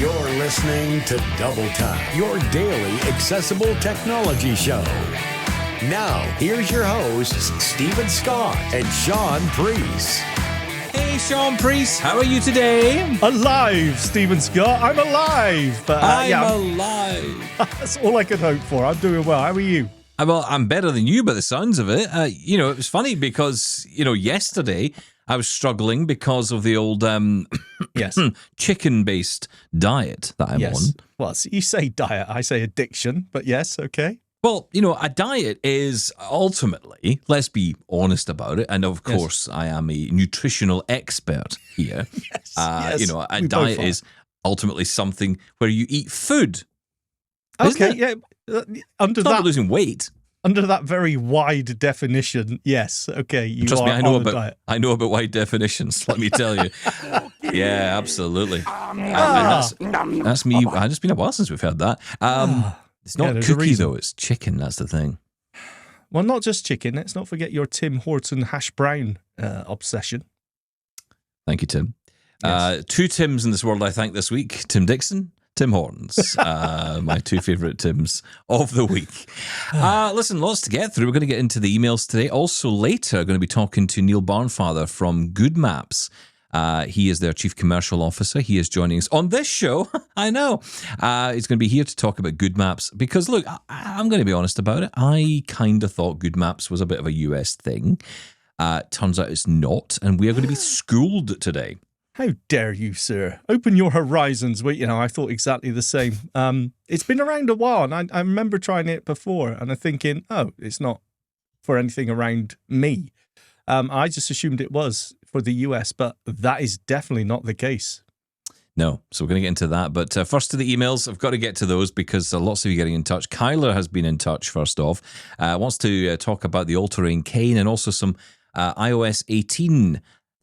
You're listening to Double Time, your daily accessible technology show. Now, here's your hosts, Stephen Scott and Shaun Preece. Hey, Shaun Preece, how are you today? Alive, Stephen Scott. I'm alive. But, I'm alive. That's all I could hope for. I'm doing well. How are you? Well, I'm better than you by the sounds of it. It was funny because, yesterday I was struggling because of the old Yes. chicken-based diet that I'm on. Well, you say diet, I say addiction, but yes, okay. Well, a diet is ultimately, let's be honest about it, and of course I am a nutritional expert here. Yes. A diet is ultimately something where you eat food. Okay, yeah. It's not about losing weight. Under that very wide definition, yes. Okay, Trust me, on a diet. I know about wide definitions. Let me tell you. Yeah, absolutely. That's me. It's been a while since we've had that. It's not cookie though; it's chicken. That's the thing. Well, not just chicken. Let's not forget your Tim Horton hash brown obsession. Thank you, Tim. Yes. Two Tims in this world, I think, this week: Tim Dixon. Tim Hortons, my two favourite Tims of the week. Listen, lots to get through. We're going to get into the emails today. Also later, going to be talking to Neil Barnfather from Goodmaps. He is their Chief Commercial Officer. He is joining us on this show. I know. He's going to be here to talk about Goodmaps because, look, I'm going to be honest about it. I kind of thought Goodmaps was a bit of a US thing. Turns out it's not, and we are going to be schooled today. How dare you, sir? Open your horizons. Well, I thought exactly the same. It's been around a while, and I remember trying it before, and I'm thinking, oh, it's not for anything around me. I just assumed it was for the US, but that is definitely not the case. No, so we're going to get into that. But first to the emails. I've got to get to those because lots of you getting in touch. Kyler has been in touch, first off. Wants to talk about the all-terrain cane and also some iOS 18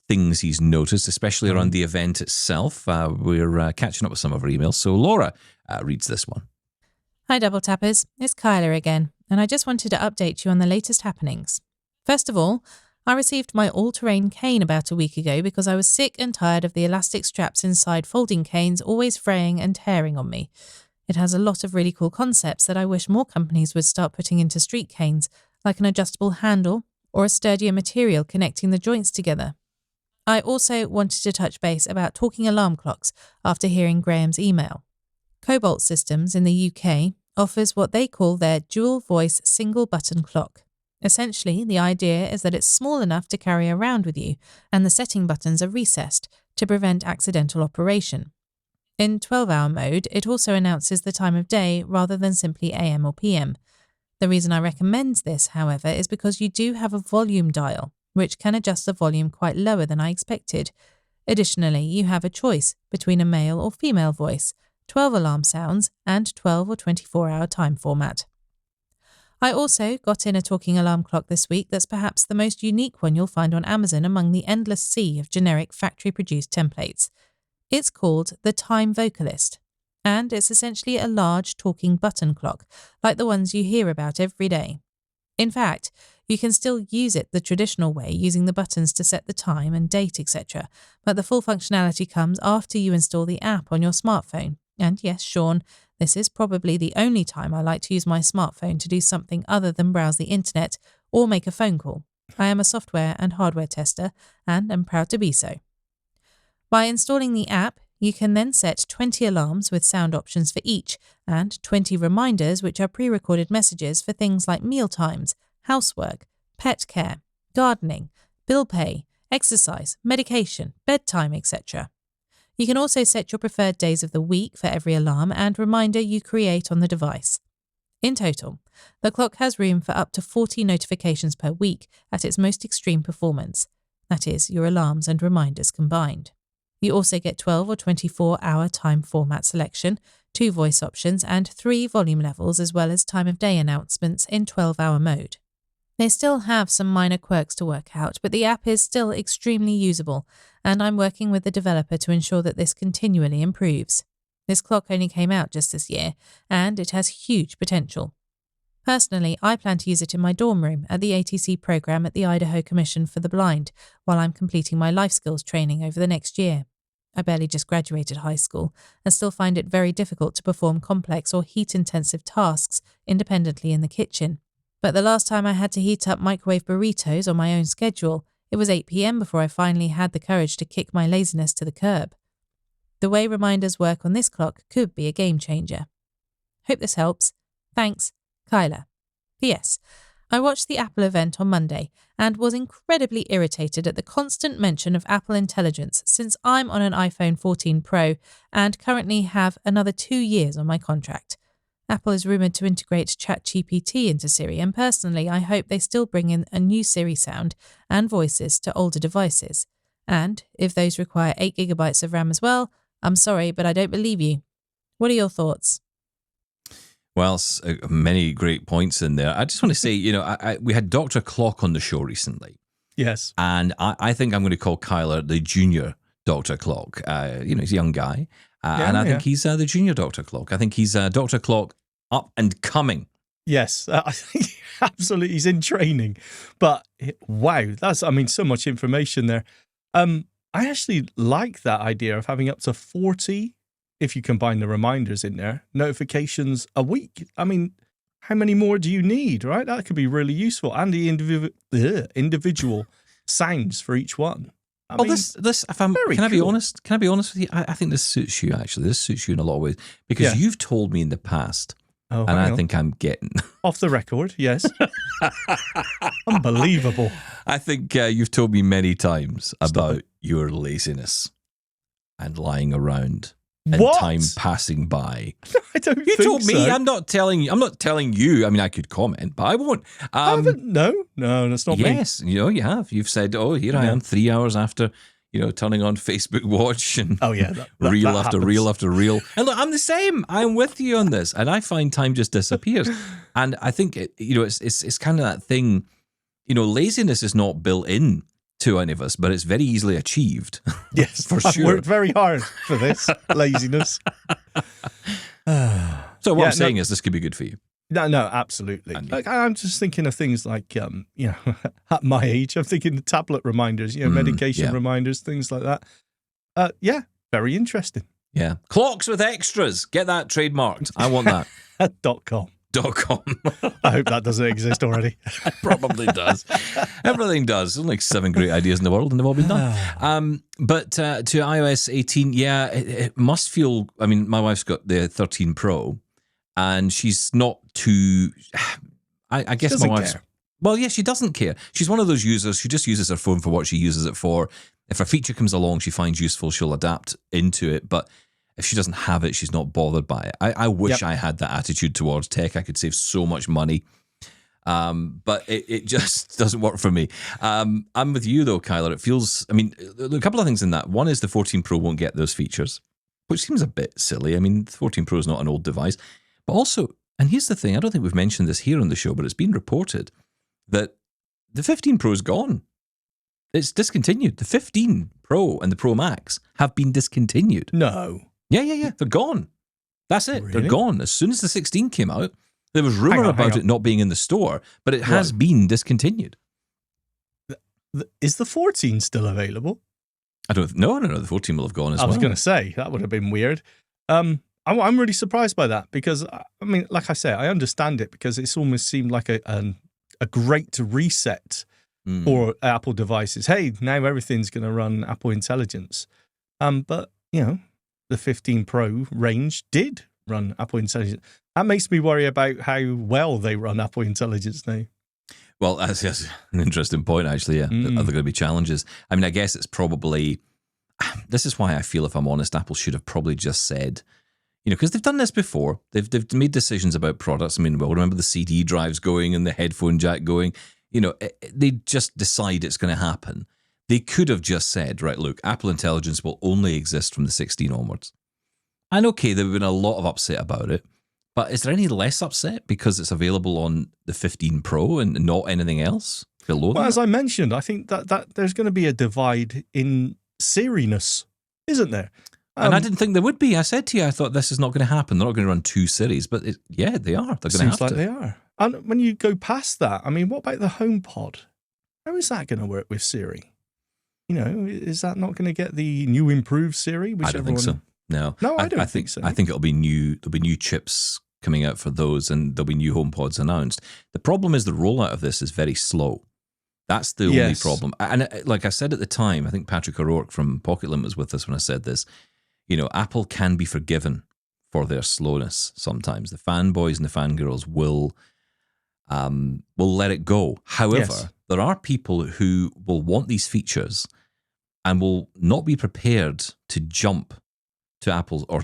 things he's noticed, especially around the event itself. We're catching up with some of our emails. So Laura reads this one. Hi, Double Tappers. It's Kyler again, and I just wanted to update you on the latest happenings. First of all, I received my all-terrain cane about a week ago because I was sick and tired of the elastic straps inside folding canes always fraying and tearing on me. It has a lot of really cool concepts that I wish more companies would start putting into street canes, like an adjustable handle or a sturdier material connecting the joints together. I also wanted to touch base about talking alarm clocks after hearing Graham's email. Cobalt Systems in the UK offers what they call their dual voice single button clock. Essentially, the idea is that it's small enough to carry around with you, and the setting buttons are recessed to prevent accidental operation. In 12-hour mode, it also announces the time of day rather than simply AM or PM. The reason I recommend this, however, is because you do have a volume dial, which can adjust the volume quite lower than I expected. Additionally, you have a choice between a male or female voice, 12 alarm sounds, and 12 or 24-hour time format. I also got in a talking alarm clock this week that's perhaps the most unique one you'll find on Amazon among the endless sea of generic factory-produced templates. It's called the Time Vocalist, and it's essentially a large talking button clock, like the ones you hear about every day. In fact, you can still use it the traditional way, using the buttons to set the time and date, etc., but the full functionality comes after you install the app on your smartphone. And yes, Shaun, this is probably the only time I like to use my smartphone to do something other than browse the internet or make a phone call. I am a software and hardware tester, and am proud to be so. By installing the app, you can then set 20 alarms with sound options for each, and 20 reminders which are pre-recorded messages for things like meal times, housework, pet care, gardening, bill pay, exercise, medication, bedtime, etc. You can also set your preferred days of the week for every alarm and reminder you create on the device. In total, the clock has room for up to 40 notifications per week at its most extreme performance. That is, your alarms and reminders combined. You also get 12 or 24-hour time format selection, 2 voice options, and 3 volume levels, as well as time of day announcements in 12-hour mode. They still have some minor quirks to work out, but the app is still extremely usable, and I'm working with the developer to ensure that this continually improves. This clock only came out just this year, and it has huge potential. Personally, I plan to use it in my dorm room at the ATC program at the Idaho Commission for the Blind while I'm completing my life skills training over the next year. I barely just graduated high school and still find it very difficult to perform complex or heat-intensive tasks independently in the kitchen. But the last time I had to heat up microwave burritos on my own schedule, it was 8 p.m. before I finally had the courage to kick my laziness to the curb. The way reminders work on this clock could be a game changer. Hope this helps. Thanks, Kyla. P.S. I watched the Apple event on Monday and was incredibly irritated at the constant mention of Apple Intelligence since I'm on an iPhone 14 Pro and currently have another 2 years on my contract. Apple is rumoured to integrate ChatGPT into Siri, and personally I hope they still bring in a new Siri sound and voices to older devices. And if those require 8 GB of RAM as well, I'm sorry, but I don't believe you. What are your thoughts? Well, many great points in there. I just want to say, we had Dr. Clock on the show recently. Yes. And I think I'm going to call Kyler the junior Dr. Clock. He's a young guy. And I think he's the junior Dr. Clock. I think he's Dr. Clock up and coming. Yes, I think absolutely he's in training. But wow, that's, so much information there. I actually like that idea of having up to 40, if you combine the reminders in there, notifications a week. How many more do you need, right? That could be really useful. And the individual sounds for each one. This if I'm can I be honest? Can I be honest with you? I think this suits you actually. This suits you in a lot of ways because you've told me in the past, and I think I'm getting off the record. Yes, unbelievable. I think you've told me many times about your laziness and lying around and time passing by. I don't. You think told me. so. I'm not telling you. I could comment, but I won't. No, that's not me. Yes, you have. You've said, here I am 3 hours after, turning on Facebook Watch and reel after reel after reel. And look, I'm the same. I'm with you on this, and I find time just disappears. And I think it's kind of that thing. Laziness is not built in to any of us, but it's very easily achieved. Yes, for sure. I've worked very hard for this laziness. So what I'm saying is this could be good for you. No, absolutely. I'm just thinking of things like, at my age, I'm thinking the tablet reminders, medication reminders, things like that. Very interesting. Yeah. Clocks with extras. Get that trademarked. I want that. .com. I hope that doesn't exist already. It probably does. Everything does. There's like 7 great ideas in the world and they've all been done. But to iOS 18, it must feel, my wife's got the 13 Pro and she's not too, I guess my wife's, well, yeah, she doesn't care. She's one of those users who just uses her phone for what she uses it for. If a feature comes along she finds useful, she'll adapt into it. But if she doesn't have it, she's not bothered by it. I wish I had that attitude towards tech. I could save so much money. But it just doesn't work for me. I'm with you, though, Kyler. It feels, a couple of things in that. One is the 14 Pro won't get those features, which seems a bit silly. The 14 Pro is not an old device. But also, and here's the thing, I don't think we've mentioned this here on the show, but it's been reported that the 15 Pro is gone. It's discontinued. The 15 Pro and the Pro Max have been discontinued. No. Yeah. They're gone. That's it. Really? They're gone. As soon as the 16 came out, there was rumor about it not being in the store, but it has been discontinued. Is the 14 still available? I don't know. No. The 14 will have gone as well. I was going to say, that would have been weird. I'm really surprised by that because, like I say, I understand it because it's almost seemed like a great reset for Apple devices. Hey, now everything's going to run Apple Intelligence. But, the 15 Pro range did run Apple Intelligence. That makes me worry about how well they run Apple Intelligence now. Well, that's an interesting point, actually. Yeah. Are there going to be challenges? I guess it's probably, this is why I feel, if I'm honest, Apple should have probably just said, because they've done this before. They've made decisions about products. Well, remember the CD drives going and the headphone jack going. They just decide it's going to happen. They could have just said, right, look, Apple Intelligence will only exist from the 16 onwards. And okay, there would have been a lot of upset about it, but is there any less upset because it's available on the 15 Pro and not anything else below that? Well, as I mentioned, I think that there's going to be a divide in Siri-ness, isn't there? And I didn't think there would be. I said to you, I thought this is not going to happen. They're not going to run 2 series, but they are. They're going to have Seems like they are. And when you go past that, what about the HomePod? How is that going to work with Siri? is that not going to get the new improved Siri? I don't think so. No, I don't think so. I think it'll be new. There'll be new chips coming out for those, and there'll be new HomePods announced. The problem is the rollout of this is very slow. That's the only problem. And like I said at the time, I think Patrick O'Rourke from Pocket Limit was with us when I said this. Apple can be forgiven for their slowness sometimes. The fanboys and the fangirls will let it go. However, there are people who will want these features and will not be prepared to jump to Apple's or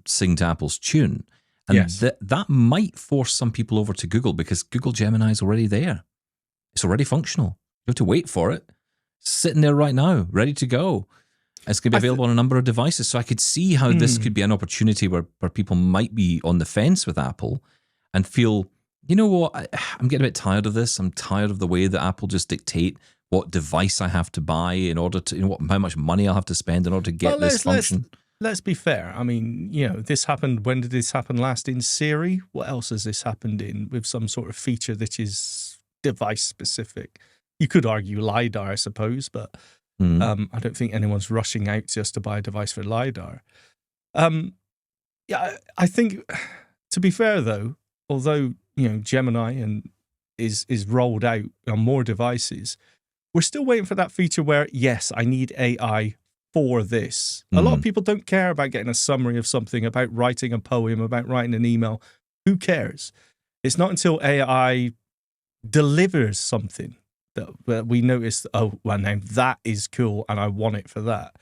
sing to Apple's tune. And that might force some people over to Google because Google Gemini is already there. It's already functional. You have to wait for it. It's sitting there right now, ready to go. It's going to be available on a number of devices. So I could see how this could be an opportunity where people might be on the fence with Apple and feel, you know what, I'm getting a bit tired of this. I'm tired of the way that Apple just dictate what device I have to buy in order to, how much money I'll have to spend in order to get this function. Let's be fair. I mean, this happened. When did this happen last in Siri? What else has this happened in with some sort of feature that is device specific? You could argue LiDAR, I suppose, but I don't think anyone's rushing out just to buy a device for LiDAR. I think, to be fair though, although Gemini is rolled out on more devices, we're still waiting for that feature where, yes, I need AI for this. A lot of people don't care about getting a summary of something, about writing a poem, about writing an email. Who cares? It's not until AI delivers something that we notice, oh, well, now that is cool and I want it for that.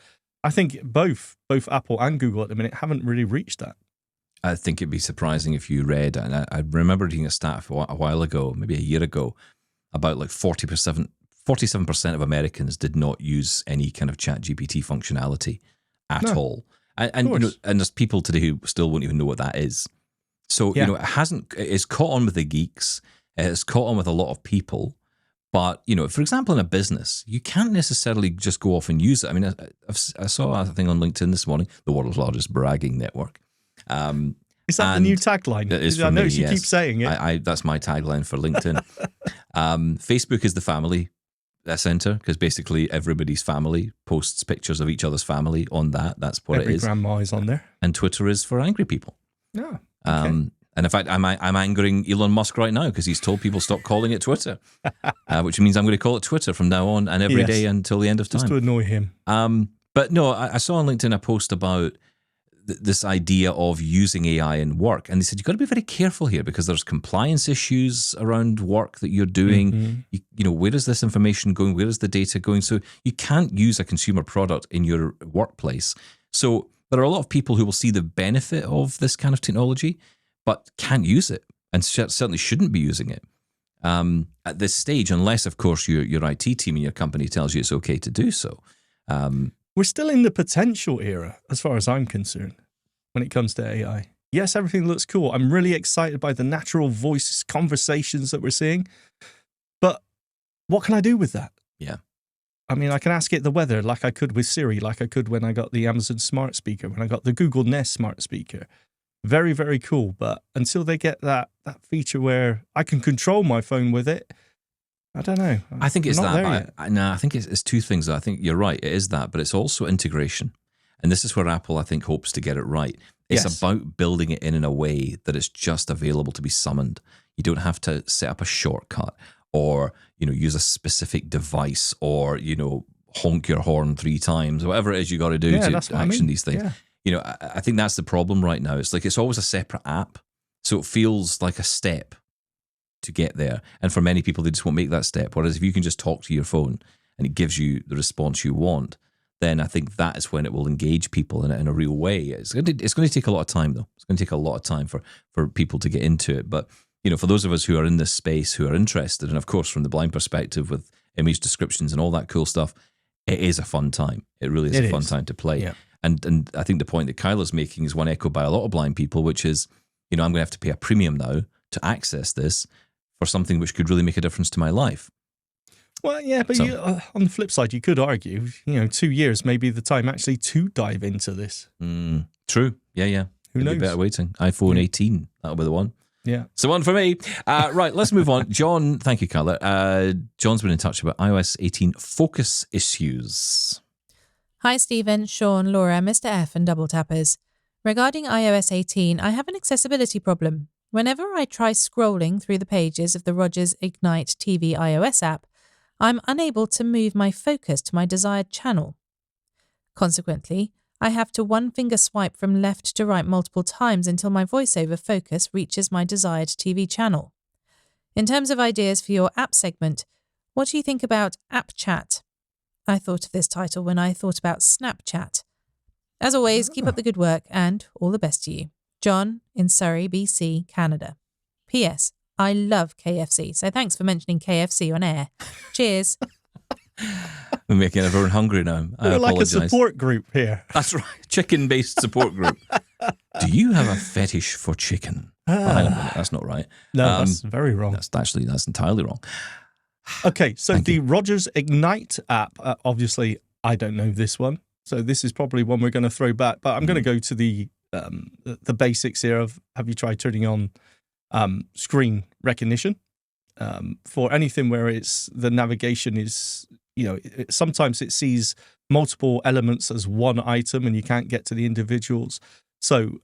I think both Apple and Google at the minute haven't really reached that. I think it'd be surprising if you read, and I remember reading a stat a while ago, maybe a year ago, about like 47% of Americans did not use any kind of chat GPT functionality at all. And there's people today who still won't even know what that is. So, it's caught on with the geeks. It's caught on with a lot of people. But, for example, in a business, you can't necessarily just go off and use it. I mean, I saw a thing on LinkedIn this morning, the world's largest bragging network. Is that the new tagline? It is. I notice you keep saying it. That's my tagline for LinkedIn. Facebook is the family center because basically everybody's family posts pictures of each other's family on that. That's what Every it is. grandma is on there. And Twitter is for angry people. No. Okay. And in fact, I'm angering Elon Musk right now because he's told people stop calling it Twitter, which means I'm going to call it Twitter from now on and every day until the end of time. Just to annoy him. But no, I saw on LinkedIn a post about this idea of using AI in work. And they said, you've got to be very careful here because there's compliance issues around work that you're doing. Where is this information going? Where is the data going? So you can't use a consumer product in your workplace. So there are a lot of people who will see the benefit of this kind of technology, but can't use it and certainly shouldn't be using it at this stage, unless, of course, your IT team in your company tells you it's okay to do so. We're still in the potential era, as far as I'm concerned, when it comes to AI. Yes, everything looks cool. I'm really excited by the natural voice conversations that we're seeing. But what can I do with that? Yeah. I mean, I can ask it the weather like I could with Siri, like I could when I got the Amazon smart speaker, when I got the Google Nest smart speaker. Very, very cool. But until they get that feature where I can control my phone with it, I don't know. I think it's that. I think it's two things, though. I think you're right. It is that, but it's also integration. And this is where Apple, I think, hopes to get it right. It's about building it in a way that it's just available to be summoned. You don't have to set up a shortcut or, use a specific device or, honk your horn 3 times, whatever it is you got to do to action these things. Yeah. I think that's the problem right now. It's like it's always a separate app. So it feels like a step to get there. And for many people, they just won't make that step. Whereas if you can just talk to your phone and it gives you the response you want, then I think that is when it will engage people in a real way. It's going to take a lot of time, though. It's going to take a lot of time for people to get into it. But, for those of us who are in this space, who are interested, and of course, from the blind perspective with image descriptions and all that cool stuff, it is a fun time. It really is a fun time to play. Yeah. And I think the point that Kyla's making is one echoed by a lot of blind people, which is, I'm going to have to pay a premium now to access this for something which could really make a difference to my life. Well, yeah, but on the flip side, you could argue, 2 years may be the time actually to dive into this. True. Yeah. Who knows? Be better waiting. iPhone 18, that'll be the one. Yeah. So one for me. Right, let's move on. John, thank you, Carla. John's been in touch about iOS 18 focus issues. Hi, Stephen, Shaun, Laura, Mr. F, and Double Tappers. Regarding iOS 18, I have an accessibility problem. Whenever I try scrolling through the pages of the Rogers Ignite TV iOS app, I'm unable to move my focus to my desired channel. Consequently, I have to one-finger swipe from left to right multiple times until my voiceover focus reaches my desired TV channel. In terms of ideas for your app segment, what do you think about App Chat? I thought of this title when I thought about Snapchat. As always, keep up the good work and all the best to you. John in Surrey, BC, Canada. P.S. I love KFC, so thanks for mentioning KFC on air. Cheers. We're making everyone hungry now. I We're apologise. like a support group here. That's right. Chicken-based support group. Do you have a fetish for chicken? Hang on a minute. That's not right. No, that's very wrong. That's entirely wrong. Okay, so the Rogers Ignite app, obviously, I don't know this one. So this is probably one we're going to throw back. But I'm going to go to the basics here of, have you tried turning on screen recognition? For anything where it's the navigation is, sometimes it sees multiple elements as one item and you can't get to the individuals. So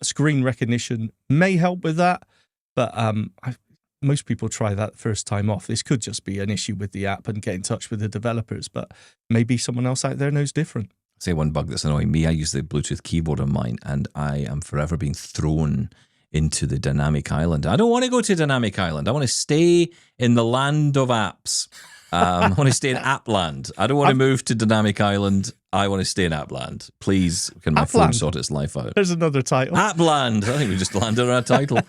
screen recognition may help with that, but most people try that first time off. This could just be an issue with the app and get in touch with the developers, but maybe someone else out there knows different. Say one bug that's annoying me. I use the Bluetooth keyboard on mine and I am forever being thrown into the dynamic island. I don't want to go to dynamic island. I want to stay in the land of apps. I want to stay in app land. I don't want to move to dynamic island. I want to stay in app land. Please, can my phone sort its life out? There's another title. App land. I think we just landed on our title.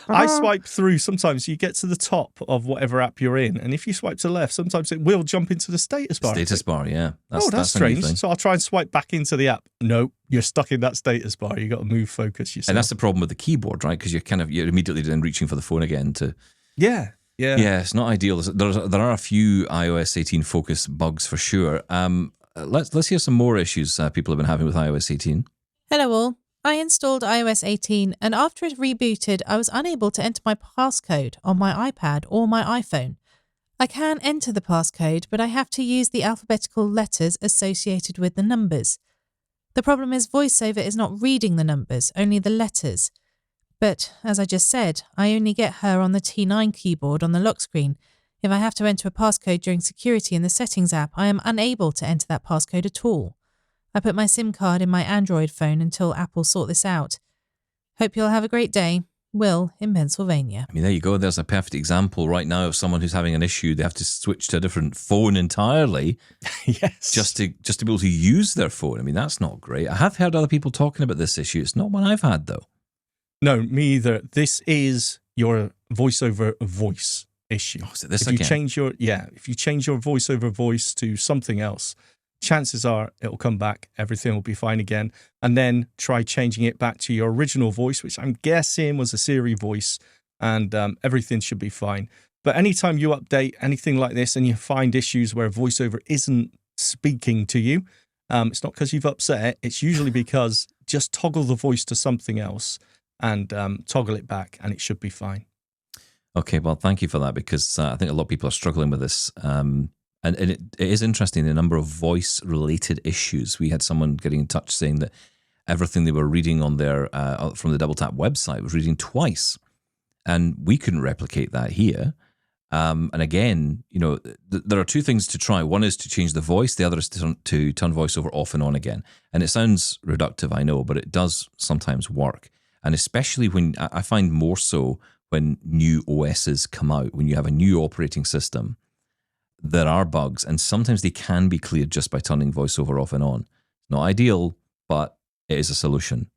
I swipe through. Sometimes you get to the top of whatever app you're in, and if you swipe to the left, sometimes it will jump into the status bar. Status bar, yeah. That's strange. So I'll try and swipe back into the app. Nope, you're stuck in that status bar. You got to move focus yourself. And that's the problem with the keyboard, right? Because you're immediately then reaching for the phone again to. Yeah. Yeah, it's not ideal. There are a few iOS 18 focus bugs for sure. Let's hear some more issues people have been having with iOS 18. Hello all. I installed iOS 18 and after it rebooted, I was unable to enter my passcode on my iPad or my iPhone. I can enter the passcode, but I have to use the alphabetical letters associated with the numbers. The problem is VoiceOver is not reading the numbers, only the letters. But, as I just said, I only get her on the T9 keyboard on the lock screen. If I have to enter a passcode during security in the Settings app, I am unable to enter that passcode at all. I put my SIM card in my Android phone until Apple sort this out. Hope you'll have a great day. Will in Pennsylvania. I mean, there you go. There's a perfect example right now of someone who's having an issue. They have to switch to a different phone entirely. Yes. Just to be able to use their phone. I mean, that's not great. I have heard other people talking about this issue. It's not one I've had, though. No, me either. This is your VoiceOver voice issue. Oh, is it this if again? If you change your VoiceOver voice to something else, chances are it'll come back. Everything will be fine again. And then try changing it back to your original voice, which I'm guessing was a Siri voice, and everything should be fine. But anytime you update anything like this and you find issues where VoiceOver isn't speaking to you, it's not because you've upset it. It's usually because just toggle the voice to something else and toggle it back, and it should be fine. Okay, well, thank you for that, because I think a lot of people are struggling with this. And it is interesting, the number of voice-related issues. We had someone getting in touch saying that everything they were reading on their from the Double Tap website was reading twice, and we couldn't replicate that here. And again, there are two things to try. One is to change the voice. The other is to turn VoiceOver off and on again. And it sounds reductive, I know, but it does sometimes work. And especially when I find more so when new OSs come out, when you have a new operating system, there are bugs, and sometimes they can be cleared just by turning VoiceOver off and on. Not ideal, but it is a solution,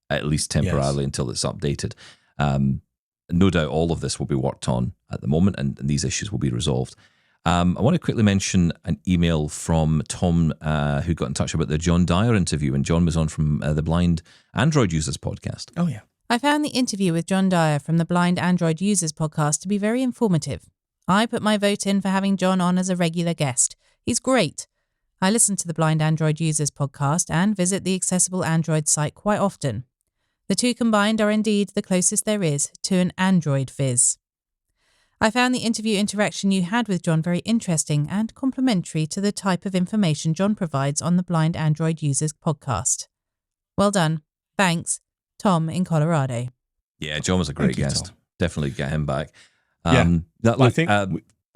at least temporarily, until it's updated. No doubt all of this will be worked on at the moment, and these issues will be resolved. I want to quickly mention an email from Tom, who got in touch about the John Dyer interview, and John was on from the Blind Android Users podcast. Oh, yeah. I found the interview with John Dyer from the Blind Android Users podcast to be very informative. I put my vote in for having John on as a regular guest. He's great. I listen to the Blind Android Users podcast and visit the Accessible Android site quite often. The two combined are indeed the closest there is to an Android Viz. I found the interview interaction you had with John very interesting and complementary to the type of information John provides on the Blind Android Users podcast. Well done. Thanks, Tom in Colorado. Yeah, John was a great Thank you, guest. Tom. Definitely get him back. I think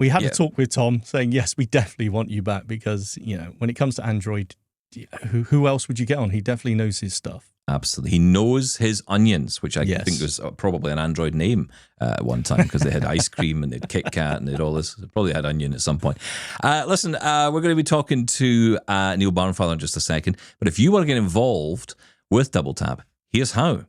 we had yeah. a talk with Tom saying, yes, we definitely want you back because, when it comes to Android, who else would you get on? He definitely knows his stuff. Absolutely. He knows his onions, which I Yes. think was probably an Android name at one time because they had ice cream and they had Kit Kat and they had all this. They probably had onion at some point. Listen, we're going to be talking to Neil Barnfather in just a second. But if you want to get involved with Double Tap, here's how.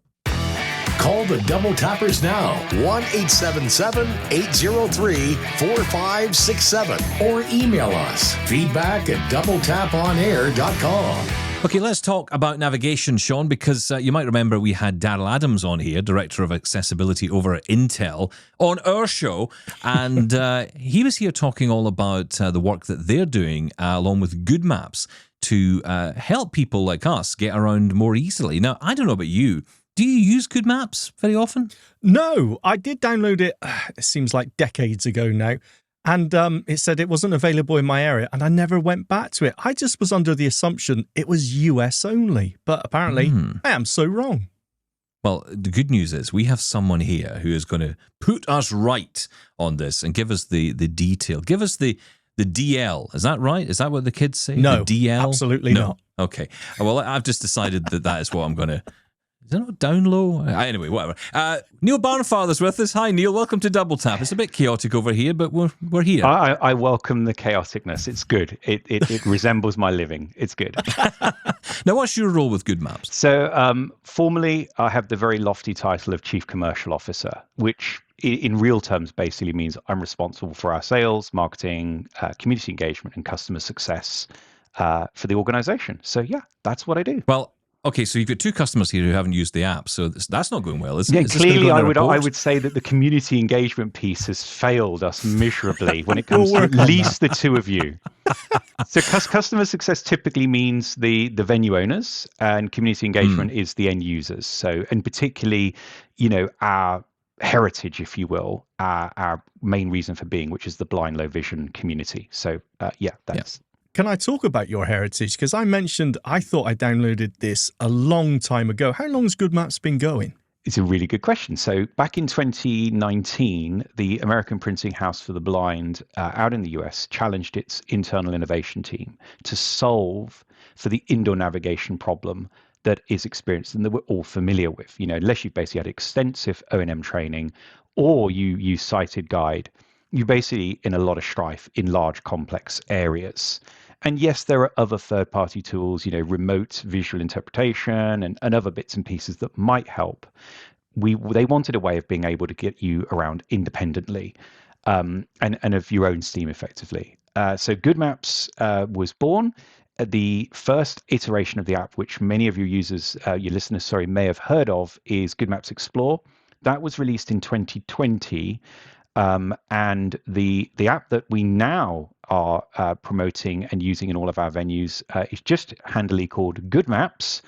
Call the Double Tappers now, 1-877-803-4567, or email us, feedback@doubletaponair.com. Okay, let's talk about navigation, Shaun, because you might remember we had Daryl Adams on here, Director of Accessibility over at Intel, on our show, and he was here talking all about the work that they're doing along with Goodmaps to help people like us get around more easily. Now, I don't know about you. Do you use Goodmaps very often? No, I did download it, it seems like decades ago now, and it said it wasn't available in my area, and I never went back to it. I just was under the assumption it was US only, but apparently I am so wrong. Well, the good news is we have someone here who is going to put us right on this and give us the detail. Give us the DL. Is that right? Is that what the kids say? No, the DL? absolutely not. Okay. Well, I've just decided that is what I'm going to... Is that not down low? Anyway, whatever. Neil Barnfather's with us. Hi, Neil. Welcome to Double Tap. It's a bit chaotic over here, but we're here. I welcome the chaoticness. It's good. It resembles my living. It's good. Now, what's your role with Goodmaps? So, formally, I have the very lofty title of Chief Commercial Officer, which in real terms basically means I'm responsible for our sales, marketing, community engagement, and customer success for the organization. So, yeah, that's what I do. Well, okay, so you've got two customers here who haven't used the app, so that's not going well, is it? Yeah, is this gonna clearly go in I the report? would say that the community engagement piece has failed us miserably when it comes to at least the two of you. So customer success typically means the venue owners, and community engagement is the end users. So, and particularly, our heritage, if you will, our main reason for being, which is the blind, low vision community. So, that's... Can I talk about your heritage? Because I mentioned I thought I downloaded this a long time ago. How long has Goodmaps been going? It's a really good question. So back in 2019, the American Printing House for the Blind out in the US challenged its internal innovation team to solve for the indoor navigation problem that is experienced and that we're all familiar with. Unless you've basically had extensive O&M training or you use sighted guide, you're basically in a lot of strife in large, complex areas. And yes, there are other third-party tools, remote visual interpretation and other bits and pieces that might help. They wanted a way of being able to get you around independently and of your own steam, effectively. So Goodmaps was born. The first iteration of the app, which many of your users, your listeners, may have heard of, is Goodmaps Explore. That was released in 2020. And the app that we now are promoting and using in all of our venues is just handily called Goodmaps.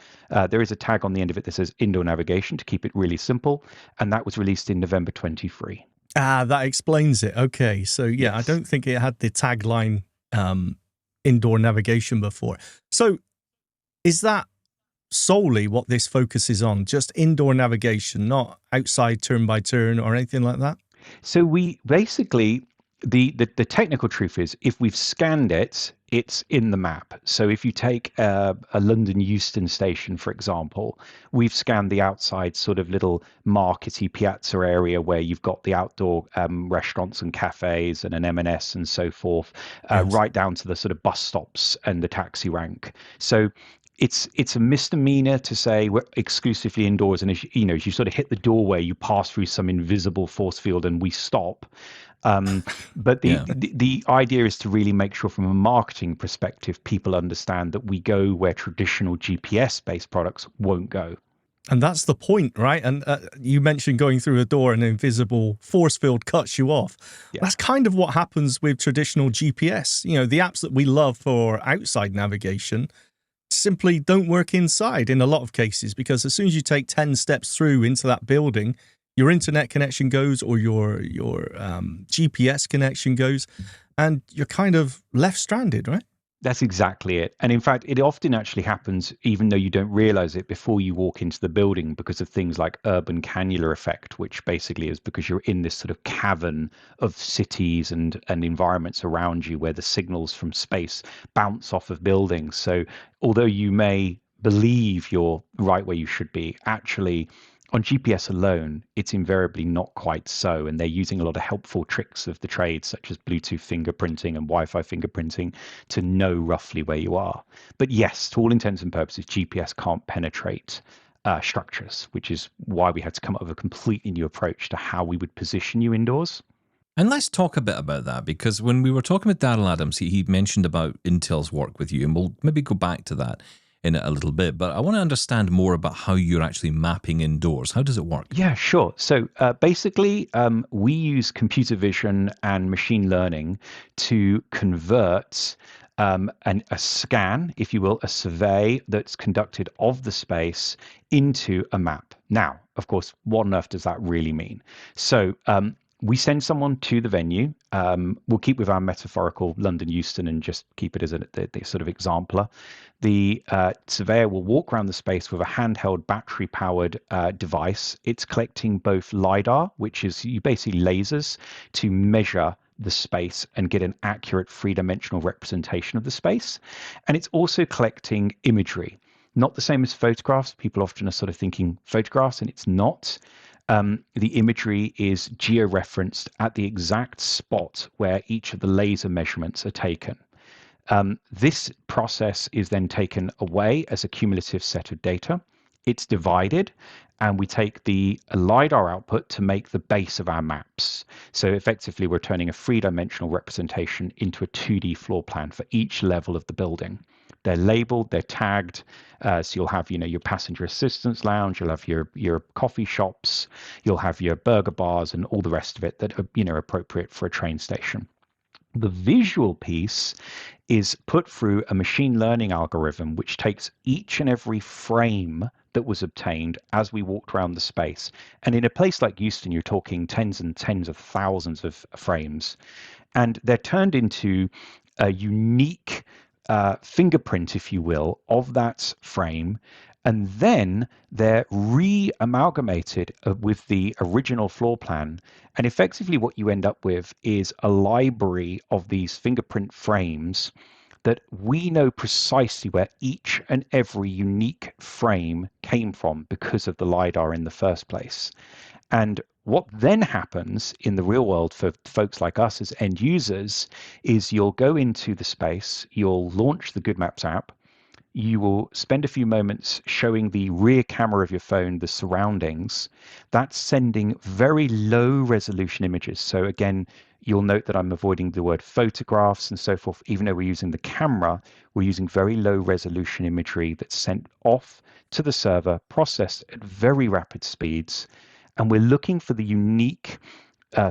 There is a tag on the end of it that says indoor navigation to keep it really simple. And that was released in November 23. That explains it. Okay. So, yeah, yes. I don't think it had the tagline indoor navigation before. So is that solely what this focuses on? Just indoor navigation, not outside turn by turn or anything like that? So we basically, the technical truth is, if we've scanned it, it's in the map. So if you take a London Euston station, for example, we've scanned the outside sort of little markety piazza area where you've got the outdoor restaurants and cafes and an M&S and so forth, yes. Right down to the sort of bus stops and the taxi rank. So it's a misdemeanor to say we're exclusively indoors, and as you sort of hit the doorway, you pass through some invisible force field and we stop. But the idea is to really make sure from a marketing perspective, people understand that we go where traditional GPS-based products won't go. And that's the point, right? And you mentioned going through a door and an invisible force field cuts you off. Yeah. That's kind of what happens with traditional GPS. The apps that we love for outside navigation, simply don't work inside in a lot of cases, because as soon as you take 10 steps through into that building, your internet connection goes, or your GPS connection goes, and you're kind of left stranded, right? That's exactly it. And in fact, it often actually happens, even though you don't realize it, before you walk into the building, because of things like urban cannula effect, which basically is because you're in this sort of cavern of cities and environments around you where the signals from space bounce off of buildings. So although you may believe you're right where you should be, actually on GPS alone, it's invariably not quite so. And they're using a lot of helpful tricks of the trade, such as Bluetooth fingerprinting and Wi-Fi fingerprinting, to know roughly where you are. But yes, to all intents and purposes, GPS can't penetrate structures, which is why we had to come up with a completely new approach to how we would position you indoors. And let's talk a bit about that, because when we were talking with Daryl Adams, he mentioned about Intel's work with you, and we'll maybe go back to that in a little bit, but I want to understand more about how you're actually mapping indoors. How does it work? Yeah, sure. So basically, we use computer vision and machine learning to convert a scan, if you will, a survey that's conducted of the space into a map. Now, of course, what on earth does that really mean? So we send someone to the venue. We'll keep with our metaphorical London Euston and just keep it as the sort of exemplar. The surveyor will walk around the space with a handheld battery-powered device. It's collecting both LiDAR, which is basically lasers, to measure the space and get an accurate three-dimensional representation of the space. And it's also collecting imagery. Not the same as photographs. People often are sort of thinking photographs, and it's not. The imagery is georeferenced at the exact spot where each of the laser measurements are taken. This process is then taken away as a cumulative set of data. It's divided, and we take the LiDAR output to make the base of our maps. So effectively, we're turning a three-dimensional representation into a 2D floor plan for each level of the building. They're labeled, they're tagged. So you'll have, your passenger assistance lounge, you'll have your coffee shops, you'll have your burger bars, and all the rest of it that are, appropriate for a train station. The visual piece is put through a machine learning algorithm, which takes each and every frame that was obtained as we walked around the space. And in a place like Euston, you're talking tens and tens of thousands of frames. And they're turned into a unique fingerprint, if you will, of that frame, and then they're re-amalgamated with the original floor plan. And effectively what you end up with is a library of these fingerprint frames that we know precisely where each and every unique frame came from because of the LiDAR in the first place. And what then happens in the real world for folks like us as end users is you'll go into the space, you'll launch the Goodmaps app, you will spend a few moments showing the rear camera of your phone the surroundings. That's sending very low resolution images. So again, you'll note that I'm avoiding the word photographs and so forth. Even though we're using the camera, we're using very low resolution imagery that's sent off to the server, processed at very rapid speeds. And we're looking for the unique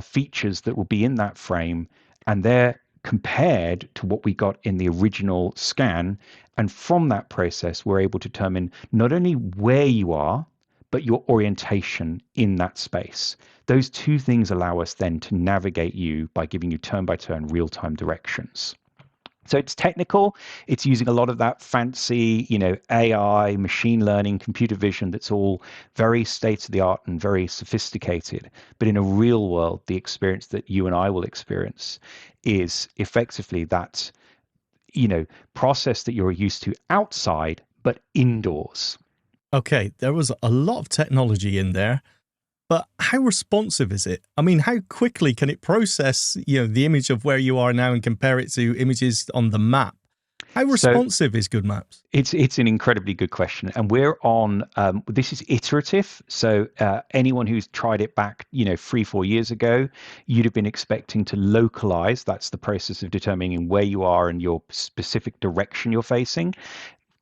features that will be in that frame, and they're compared to what we got in the original scan. And from that process, we're able to determine not only where you are, but your orientation in that space. Those two things allow us then to navigate you by giving you turn-by-turn real-time directions. So it's technical. It's using a lot of that fancy, AI, machine learning, computer vision that's all very state-of-the-art and very sophisticated. But in a real world, the experience that you and I will experience is effectively that, process that you're used to outside, but indoors. Okay, there was a lot of technology in there, but how responsive is it? I mean, how quickly can it process, the image of where you are now and compare it to images on the map? How responsive is Goodmaps? It's an incredibly good question, and we're on. This is iterative, so anyone who's tried it back, 3-4 years ago, you'd have been expecting to localize. That's the process of determining where you are and your specific direction you're facing.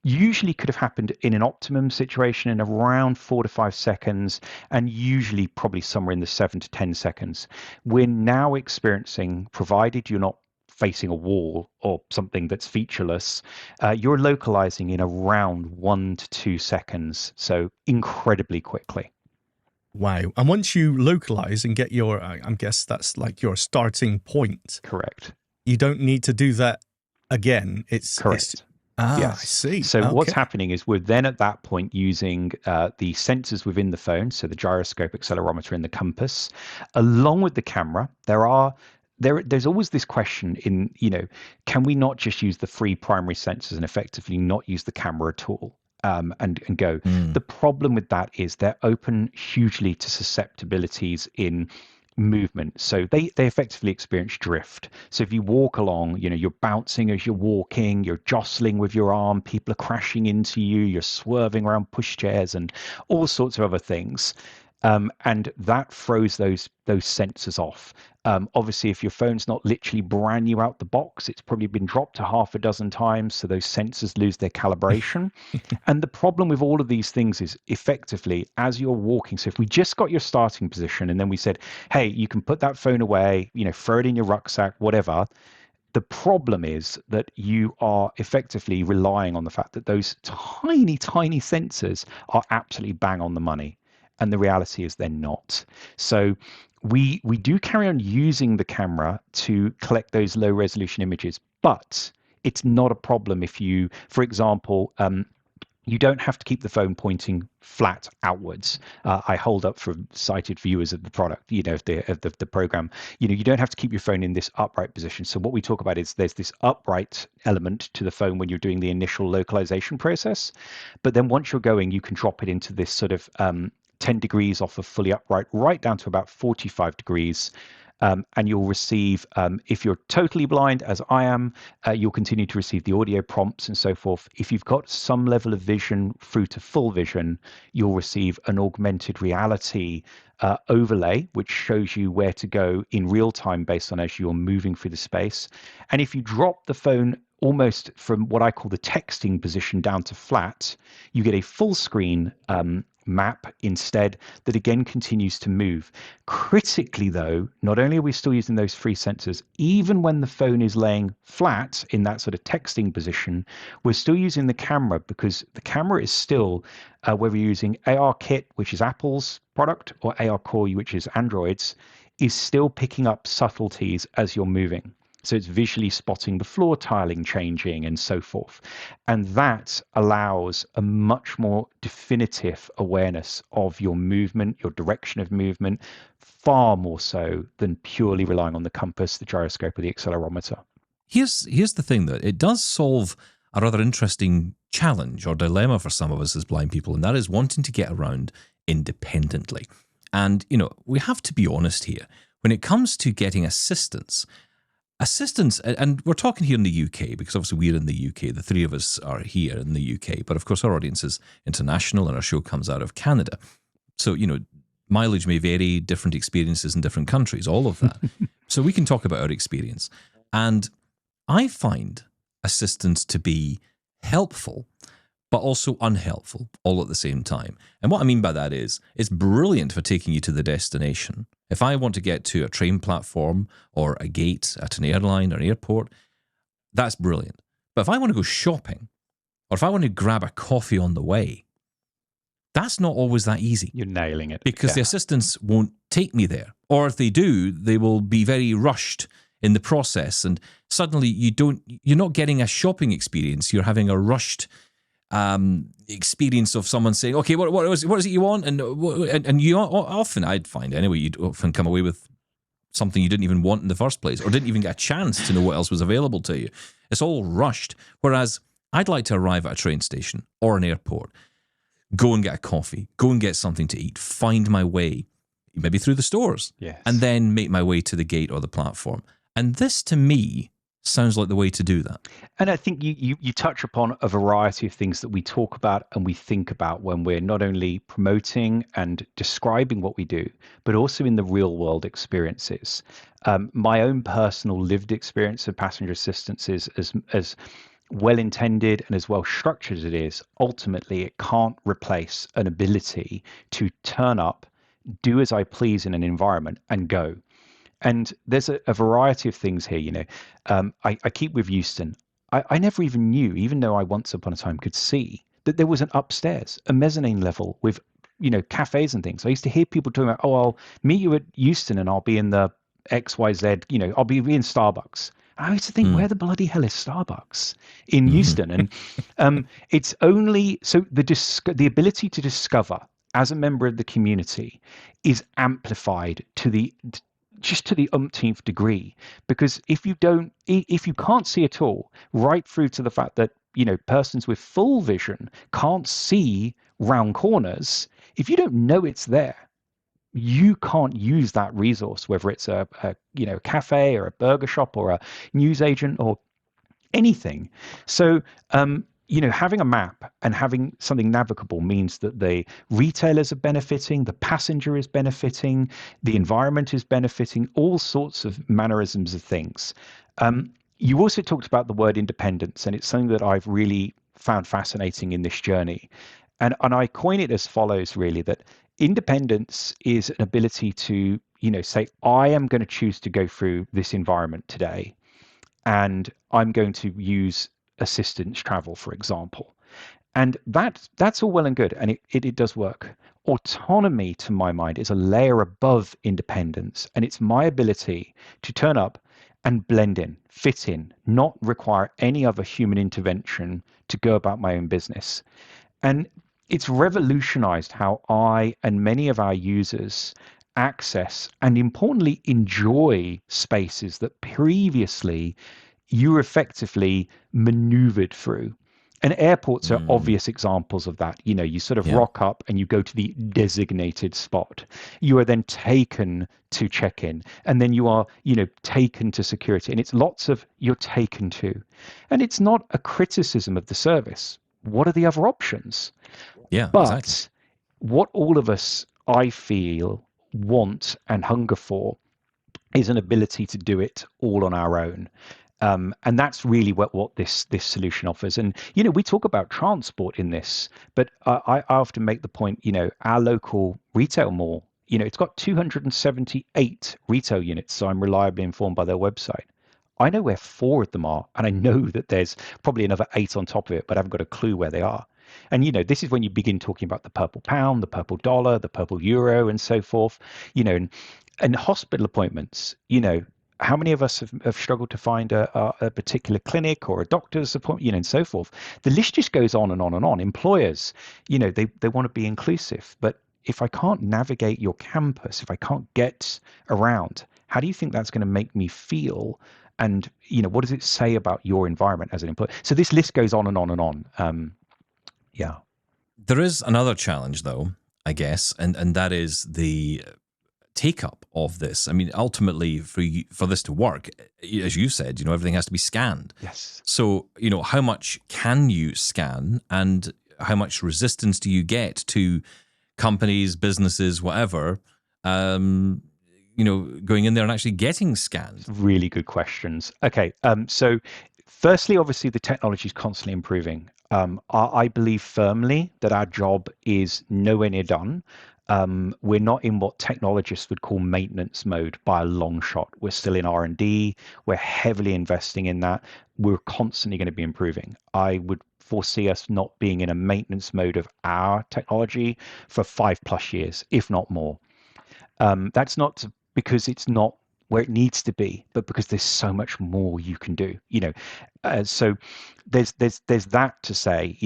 Usually could have happened in an optimum situation in around 4 to 5 seconds, and usually probably somewhere in the 7 to 10 seconds. We're now experiencing, provided you're not facing a wall or something that's featureless, you're localizing in around 1 to 2 seconds, so incredibly quickly. Wow. And once you localize and get your, I guess that's like your starting point. Correct. You don't need to do that again. Correct. I see. So Okay. what's happening is we're then at that point using the sensors within the phone, so the gyroscope, accelerometer, and the compass, along with the camera. There's always this question in, can we not just use the free primary sensors and effectively not use the camera at all? And go. The problem with that is they're open hugely to susceptibilities in movement. So they effectively experience drift. So if you walk along, you're bouncing as you're walking, you're jostling with your arm, people are crashing into you, you're swerving around pushchairs and all sorts of other things. And that throws those sensors off. Obviously, if your phone's not literally brand new out the box, it's probably been dropped to half a dozen times, so those sensors lose their calibration. And the problem with all of these things is effectively as you're walking. So if we just got your starting position and then we said, hey, you can put that phone away, throw it in your rucksack, whatever. The problem is that you are effectively relying on the fact that those tiny, tiny sensors are absolutely bang on the money. And the reality is they're not. So we do carry on using the camera to collect those low resolution images, but it's not a problem if you, for example, you don't have to keep the phone pointing flat outwards. I hold up for sighted viewers of the product, of the program. You don't have to keep your phone in this upright position. So what we talk about is there's this upright element to the phone when you're doing the initial localization process. But then once you're going, you can drop it into this sort of 10 degrees off of fully upright, right down to about 45 degrees. And you'll receive, if you're totally blind, as I am, you'll continue to receive the audio prompts and so forth. If you've got some level of vision through to full vision, you'll receive an augmented reality overlay, which shows you where to go in real time based on as you're moving through the space. And if you drop the phone almost from what I call the texting position down to flat, you get a full screen map instead that again continues to move. Critically though, not only are we still using those free sensors, even when the phone is laying flat in that sort of texting position, we're still using the camera because the camera is still, whether you're using ARKit, which is Apple's product, or ARCore, which is Android's, is still picking up subtleties as you're moving. So it's visually spotting the floor tiling changing and so forth. And that allows a much more definitive awareness of your movement, your direction of movement, far more so than purely relying on the compass, the gyroscope, or the accelerometer. Here's the thing, though. It does solve a rather interesting challenge or dilemma for some of us as blind people, and that is wanting to get around independently. And, we have to be honest here. When it comes to getting assistance, and we're talking here in the UK, because obviously we're in the UK, the three of us are here in the UK, but of course our audience is international and our show comes out of Canada. So, mileage may vary, different experiences in different countries, all of that. So we can talk about our experience. And I find assistance to be helpful, but also unhelpful all at the same time. And what I mean by that is, it's brilliant for taking you to the destination. If I want to get to a train platform or a gate at an airline or an airport, that's brilliant. But if I want to go shopping, or if I want to grab a coffee on the way, that's not always that easy. You're nailing it. Because the assistants won't take me there. Or if they do, they will be very rushed in the process. And suddenly you're not getting a shopping experience. You're having a rushed experience of someone saying, okay, what is it you want? And you often, I'd find anyway, you'd often come away with something you didn't even want in the first place, or didn't even get a chance to know what else was available to you. It's all rushed. Whereas I'd like to arrive at a train station or an airport, go and get a coffee, go and get something to eat, find my way, maybe through the stores, yes, and then make my way to the gate or the platform. And this, to me, sounds like the way to do that. And I think you touch upon a variety of things that we talk about and we think about when we're not only promoting and describing what we do, but also in the real world experiences. My own personal lived experience of passenger assistance is as well intended and as well structured as it is, ultimately it can't replace an ability to turn up, do as I please in an environment and go. And there's a variety of things here, I keep with Euston. I never even knew, even though I once upon a time could see, that there was an upstairs, a mezzanine level with, cafes and things. I used to hear people talking about, oh, I'll meet you at Euston and I'll be in the XYZ, I'll be in Starbucks. I used to think, where the bloody hell is Starbucks in Euston? And it's only so the ability to discover as a member of the community is amplified to the umpteenth degree, because if you can't see at all, right through to the fact that persons with full vision can't see round corners, if you don't know it's there, you can't use that resource, whether it's a cafe or a burger shop or a newsagent or anything. So having a map and having something navigable means that the retailers are benefiting, the passenger is benefiting, the environment is benefiting, all sorts of mannerisms of things. You also talked about the word independence, and it's something that I've really found fascinating in this journey. And I coin it as follows, really, that independence is an ability to, say, I am going to choose to go through this environment today, and I'm going to use assistance travel, for example. And that's all well and good, and it does work. Autonomy, to my mind, is a layer above independence, and it's my ability to turn up and blend in, fit in, not require any other human intervention to go about my own business. And it's revolutionized how I and many of our users access and, importantly, enjoy spaces that previously you were effectively maneuvered through. And airports are obvious examples of that. You sort of rock up and you go to the designated spot. You are then taken to check-in, and then you are, taken to security. And it's lots of you're taken to. And it's not a criticism of the service. What are the other options? Yeah, But exactly. what all of us, I feel, want and hunger for is an ability to do it all on our own. And that's really what this solution offers. And, we talk about transport in this, but I often make the point, our local retail mall, it's got 278 retail units. So I'm reliably informed by their website. I know where 4 of them are, and I know that there's probably another 8 on top of it, but I haven't got a clue where they are. And, this is when you begin talking about the purple pound, the purple dollar, the purple euro, and so forth, and hospital appointments, how many of us have struggled to find a particular clinic or a doctor's appointment, and so forth. The list just goes on and on and on. Employers, they want to be inclusive, but if I can't navigate your campus, if I can't get around, how do you think that's going to make me feel? And, what does it say about your environment as an employer? So this list goes on and on and on. Yeah. There is another challenge, though, I guess, and that is the take up of this. I mean, ultimately, for this to work, as you said, everything has to be scanned. Yes. So, how much can you scan, and how much resistance do you get to companies, businesses, whatever, going in there and actually getting scanned? Really good questions. Okay. So firstly, obviously, the technology is constantly improving. I believe firmly that our job is nowhere near done. We're not in what technologists would call maintenance mode by a long shot. We're still in R&D. We're heavily investing in that. We're constantly going to be improving. I would foresee us not being in a maintenance mode of our technology for 5+ years, if not more. That's not because it's not where it needs to be, but because there's so much more you can do. So there's that to say.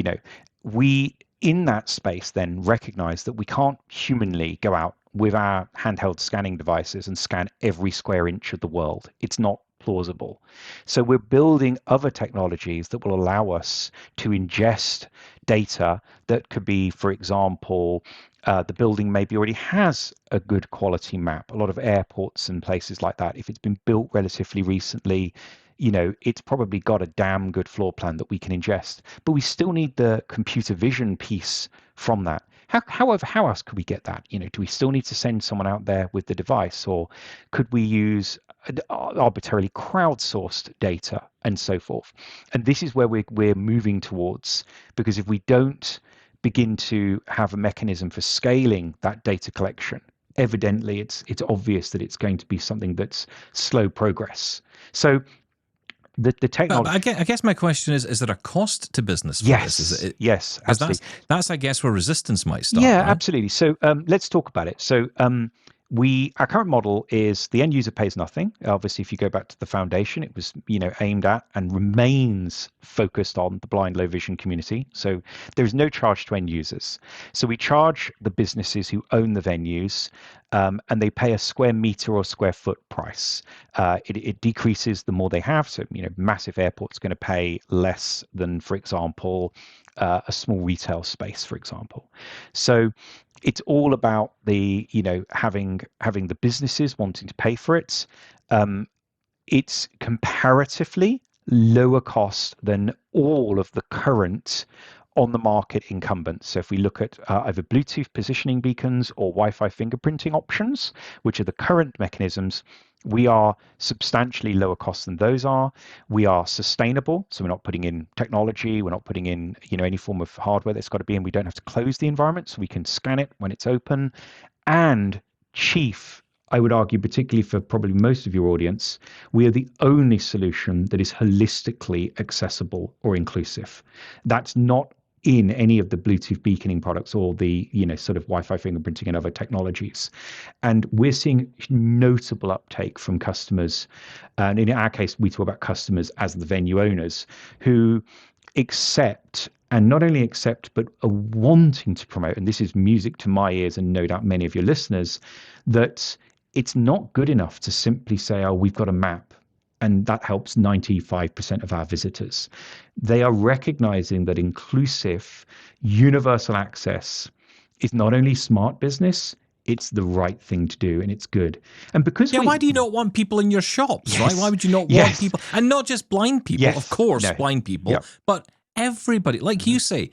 We in that space then recognize that we can't humanly go out with our handheld scanning devices and scan every square inch of the world. It's not plausible. So we're building other technologies that will allow us to ingest data that could be, for example, the building maybe already has a good quality map. A lot of airports and places like that, if it's been built relatively recently, it's probably got a damn good floor plan that we can ingest. But we still need the computer vision piece from that. However, how else could we get that? Do we still need to send someone out there with the device, or could we use arbitrarily crowdsourced data and so forth? And this is where we're moving towards, because if we don't begin to have a mechanism for scaling that data collection, evidently it's obvious that it's going to be something that's slow progress. So the But technology. I guess my question is there a cost to business for this? Is it, Yes, because absolutely. that's I guess where resistance might start. Yeah, right? absolutely. So let's talk about it. So our current model is the end user pays nothing. Obviously, if you go back to the foundation, it was aimed at and remains focused on the blind low vision community. So there's no charge to end users. So we charge the businesses who own the venues, and they pay a square meter or square foot price. It decreases the more they have. So massive airport's going to pay less than, for example, a small retail space, for example. So it's all about the having the businesses wanting to pay for it. It's comparatively lower cost than all of the current on the market incumbents. So if we look at either Bluetooth positioning beacons or Wi-Fi fingerprinting options, which are the current mechanisms, we are substantially lower cost than those are. We are sustainable, so we're not putting in technology, we're not putting in any form of hardware that's got to be in. We don't have to close the environment, so we can scan it when it's open. And chief, I would argue, particularly for probably most of your audience, we are the only solution that is holistically accessible or inclusive. That's not in any of the Bluetooth beaconing products or the sort of Wi-Fi fingerprinting and other technologies. And we're seeing notable uptake from customers. And in our case, we talk about customers as the venue owners who accept, and not only accept, but are wanting to promote, and this is music to my ears and no doubt many of your listeners, that it's not good enough to simply say, oh, we've got a map, and that helps 95% of our visitors. They are recognizing that inclusive, universal access is not only smart business, it's the right thing to do, and it's good. And because why do you not want people in your shops, right? Why would you not want Yes. people? And not just blind people, Yes. of course, No. blind people, Yep. but everybody. Like you say,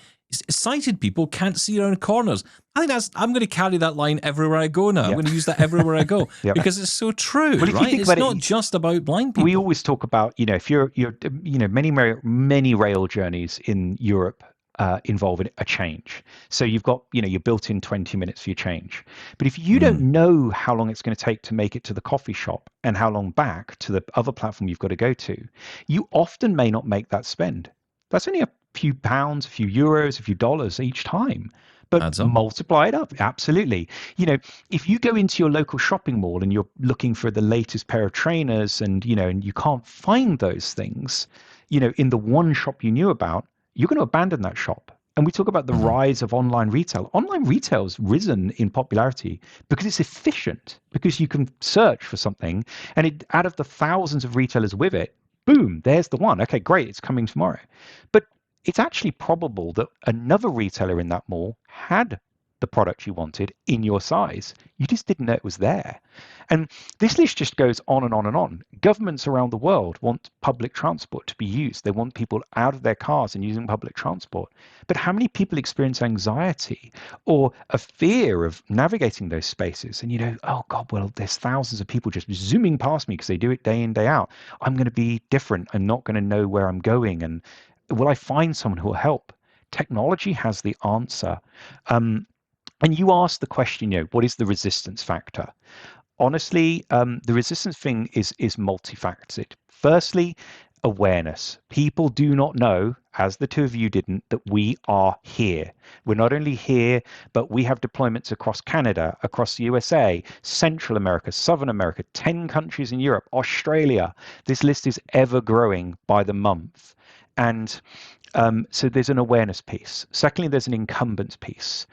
sighted people can't see around corners. I think I'm going to carry that line everywhere I go now. I'm Yep. going to use that everywhere I go Yep. because it's so true, Well, if you right? think It's about it, not just about blind people. We always talk about, if you're many rail journeys in Europe involve a change. So you've got, your built-in 20 minutes for your change. But if you don't know how long it's going to take to make it to the coffee shop and how long back to the other platform you've got to go to, you often may not make that spend. That's only a few pounds, a few euros, a few dollars each time. But multiply it up. Absolutely. If you go into your local shopping mall and you're looking for the latest pair of trainers and you can't find those things, in the one shop you knew about, you're going to abandon that shop. And we talk about the rise of online retail. Online retail's risen in popularity because it's efficient, because you can search for something and out of the thousands of retailers with it, boom, there's the one. Okay, great, it's coming tomorrow. But it's actually probable that another retailer in that mall had the product you wanted in your size. You just didn't know it was there. And this list just goes on and on and on. Governments around the world want public transport to be used. They want people out of their cars and using public transport. But how many people experience anxiety or a fear of navigating those spaces? And oh God, well, there's thousands of people just zooming past me because they do it day in, day out. I'm going to be different. I'm not going to know where I'm going. And will I find someone who will help? Technology has the answer. And you asked the question, what is the resistance factor? Honestly, the resistance thing is multifaceted. Firstly, awareness. People do not know, as the two of you didn't, that we are here. We're not only here, but we have deployments across Canada, across the USA, Central America, Southern America, 10 countries in Europe, Australia. This list is ever growing by the month. And so there's an awareness piece. Secondly, there's an incumbents piece.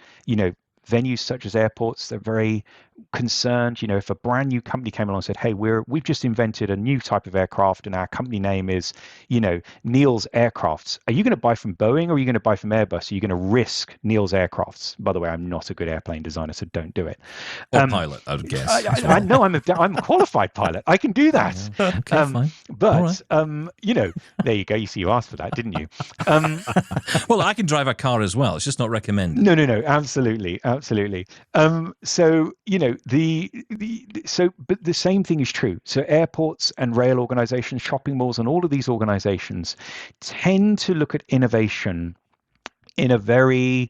Venues such as airports, they're very concerned. If a brand new company came along and said, hey, we've just invented a new type of aircraft and our company name is, Neil's Aircrafts. Are you going to buy from Boeing or are you going to buy from Airbus? Are you going to risk Neil's Aircrafts? By the way, I'm not a good airplane designer, so don't do it. Or pilot, I would guess. I know I'm a qualified pilot. I can do that. Okay, fine. But, there you go. You see, you asked for that, didn't you? Well, I can drive a car as well. It's just not recommended. No. Absolutely. So, but the same thing is true. So airports and rail organizations, shopping malls, and all of these organizations tend to look at innovation in a very,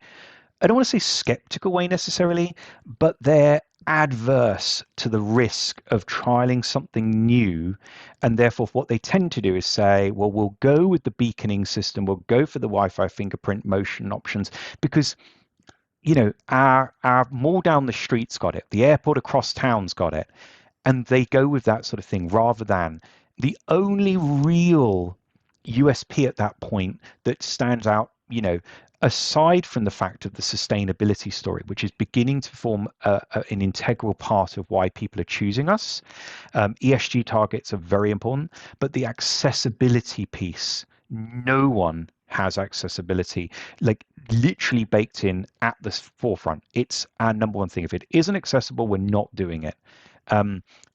I don't want to say skeptical way necessarily, but they're adverse to the risk of trialing something new, and therefore what they tend to do is say, well, we'll go with the beaconing system, we'll go for the Wi-Fi fingerprint motion options, because our mall down the street's got it, the airport across town's got it, and they go with that sort of thing rather than the only real USP at that point that stands out, aside from the fact of the sustainability story, which is beginning to form an integral part of why people are choosing us. ESG targets are very important, but the accessibility piece, no one has accessibility like literally baked in at the forefront. It's our number one thing. If it isn't accessible, we're not doing it.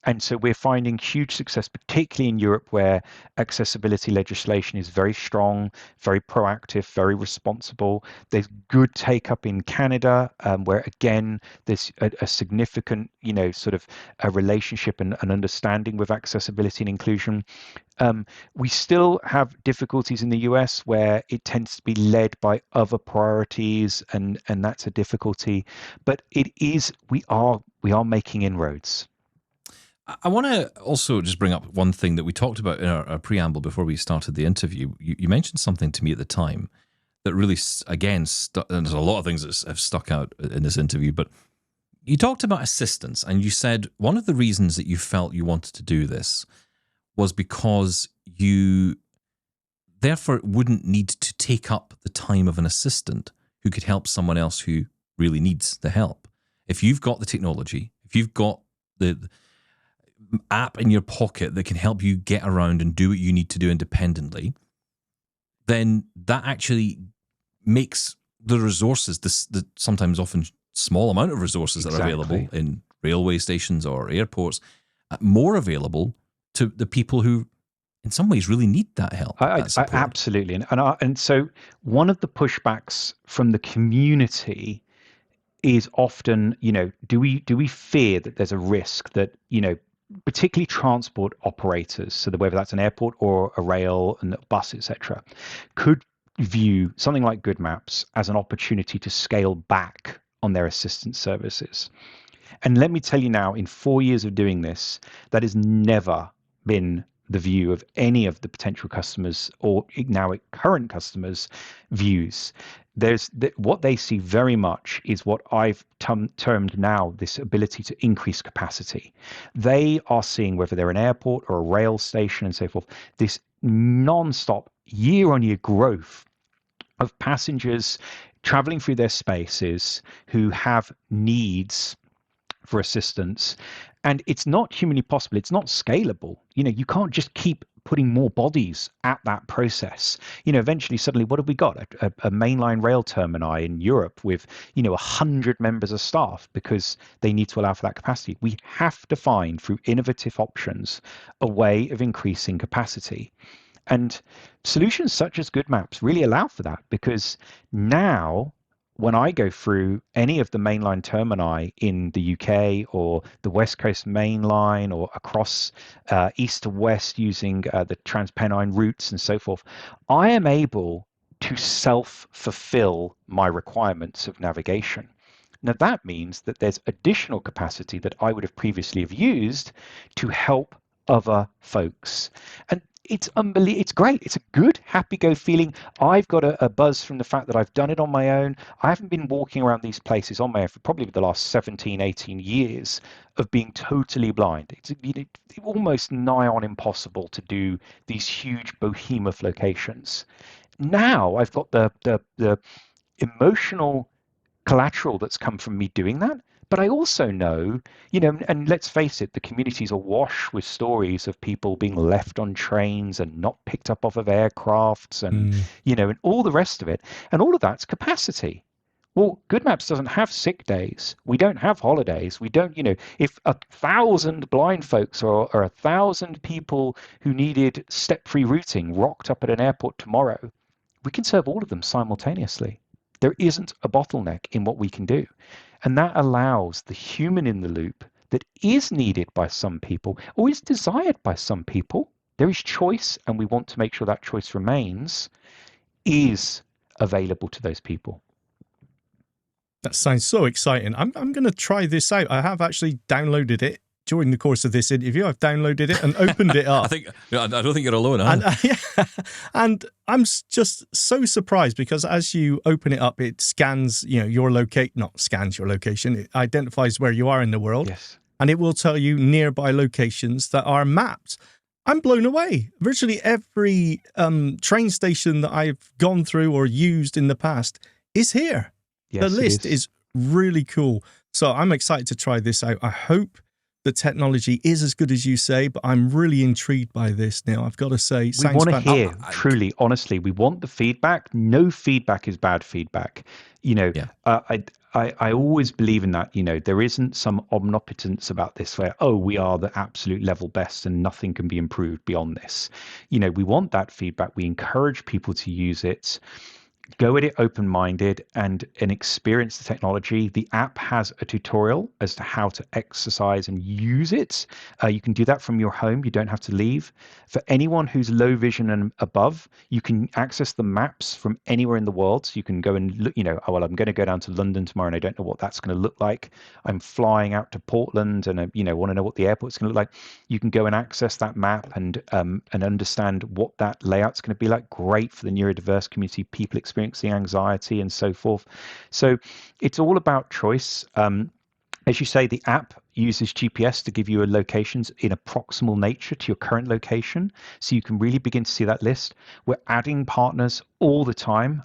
And so we're finding huge success, particularly in Europe, where accessibility legislation is very strong, very proactive, very responsible. There's good take up in Canada, where again, there's a significant, sort of a relationship and an understanding with accessibility and inclusion. We still have difficulties in the US where it tends to be led by other priorities, and that's a difficulty. But we are making inroads. I want to also just bring up one thing that we talked about in our preamble before we started the interview. You mentioned something to me at the time that really, again, and there's a lot of things that have stuck out in this interview, but you talked about assistance, and you said one of the reasons that you felt you wanted to do this was because you therefore wouldn't need to take up the time of an assistant who could help someone else who really needs the help. If you've got the technology, if you've got the app in your pocket that can help you get around and do what you need to do independently, then that actually makes the resources, the sometimes often small amount of resources that are available in railway stations or airports, more available to the people who in some ways really need that help. I absolutely. And so one of the pushbacks from the community is often, do we fear that there's a risk that, particularly transport operators, so that whether that's an airport or a rail and a bus, etc., could view something like Goodmaps as an opportunity to scale back on their assistance services. And let me tell you now, in 4 years of doing this, that has never been the view of any of the potential customers or now current customers' views. What they see very much is what I've termed now this ability to increase capacity. They are seeing, whether they're an airport or a rail station and so forth, this non-stop year-on-year growth of passengers traveling through their spaces who have needs for assistance. And it's not humanly possible. It's not scalable. You can't just keep putting more bodies at that process. Eventually, suddenly, what have we got? A mainline rail termini in Europe with, 100 members of staff because they need to allow for that capacity. We have to find, through innovative options, a way of increasing capacity. And solutions such as Goodmaps really allow for that, because now, when I go through any of the mainline termini in the UK or the West Coast Main Line or across east to west using the Transpennine routes and so forth, I am able to self-fulfill my requirements of navigation. Now, that means that there's additional capacity that I would have previously have used to help other folks. And it's unbelievable. It's great. It's a good, happy go feeling. I've got a buzz from the fact that I've done it on my own. I haven't been walking around these places on my own for probably the last 17, 18 years of being totally blind. It's almost nigh on impossible to do these huge behemoth locations. Now I've got the emotional collateral that's come from me doing that. But I also know, and let's face it, the community's awash with stories of people being left on trains and not picked up off of aircrafts and, and all the rest of it. And all of that's capacity. Well, Goodmaps doesn't have sick days. We don't have holidays. We don't, if 1,000 blind folks or 1,000 people who needed step-free routing rocked up at an airport tomorrow, we can serve all of them simultaneously. There isn't a bottleneck in what we can do. And that allows the human in the loop that is needed by some people or is desired by some people. There is choice, and we want to make sure that choice remains, is available to those people. That sounds so exciting. I'm going to try this out. I have actually downloaded it during the course of this interview. I've downloaded it and opened it up. I don't think you're alone, huh? And I'm just so surprised because as you open it up, it scans, your not scans your location. It identifies where you are in the world. Yes. And it will tell you nearby locations that are mapped. I'm blown away. Virtually every train station that I've gone through or used in the past is here. Yes, the list is really cool. So I'm excited to try this out. I hope the technology is as good as you say, but I'm really intrigued by this now. I've got to say, we want to hear, truly, honestly, we want the feedback. No feedback is bad feedback. I always believe in that. There isn't some omnipotence about this where, we are the absolute level best and nothing can be improved beyond this. We want that feedback. We encourage people to use it. Go at it open-minded and experience the technology. The app has a tutorial as to how to exercise and use it. You can do that from your home. You don't have to leave. For anyone who's low vision and above, you can access the maps from anywhere in the world. So you can go and look, I'm going to go down to London tomorrow and I don't know what that's going to look like. I'm flying out to Portland and want to know what the airport's going to look like. You can go and access that map and understand what that layout's going to be like. Great for the neurodiverse community, people experiencing anxiety and so forth. So it's all about choice. As you say, the app uses GPS to give you locations in a proximal nature to your current location. So you can really begin to see that list. We're adding partners all the time.